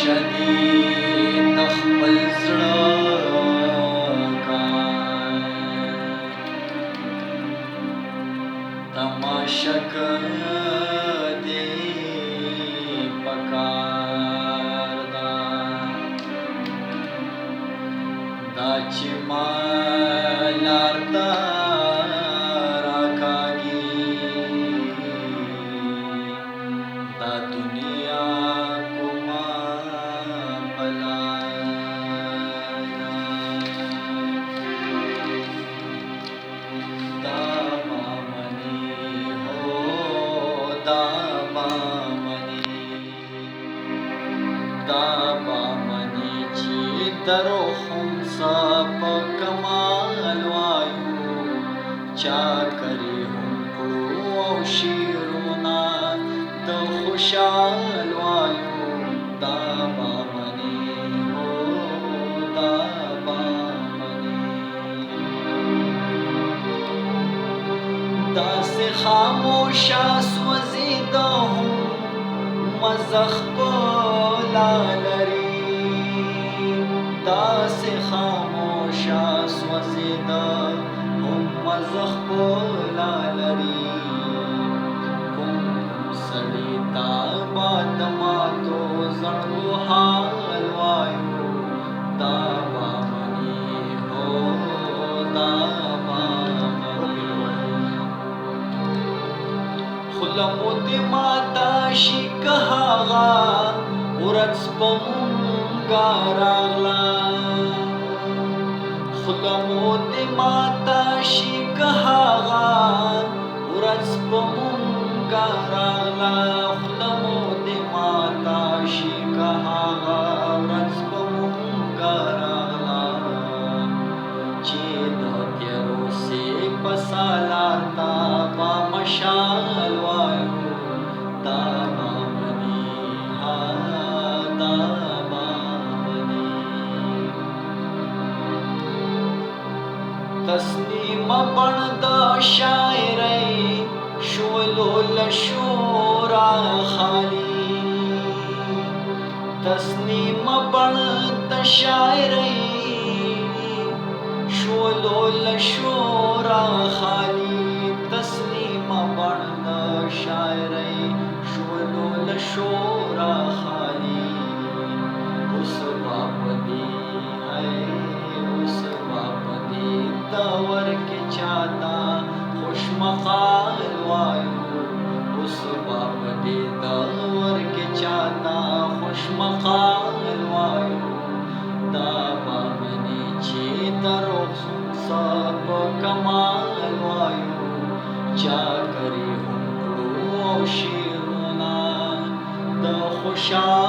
شدید د خپل زړه تماشا دې پکار دا چې ما لار ته راکاږي دا دنیا کومه بلا دا بامنی چې دروح هم په کمال وایو چا کری هم کړو او شیرونه د خوشحال وایو دا بامنی هو دا بامنی داسې خاموشه سوځېده هم مزخ پلا لري داسې خاموشه سوځېده هم مزخ پلا لري کوم سړي ته به د ماتو زړو حال وایو دا بامني هو دا بامني خوله مو دې ماته شي که هغه ورځ په مونږه راغله خوله مو دې ماته شي که هغه ورځ په مونږه راغله خوله مو دې ماته شي که هغه ورځ په مونږه راغله چې د تېروسې په سالار ته به مشال وایو دا بامني ها دا بامني تسنیم بڼ د شاعرۍ شولو له شوره خالي تسنیم بڼ د شاعرۍ شولو له شوره خالي تسنیم بڼ د شاعرۍ شولو له شوره خالي اوس به په دې اوس به په دې دور کې چاته خوش مقال وایو اوس به په دې دور کې چاته خوش مقال وایو دا بامني چې دروغ په کمال وایو چا کری هم کړو او شیرونه د خوشحال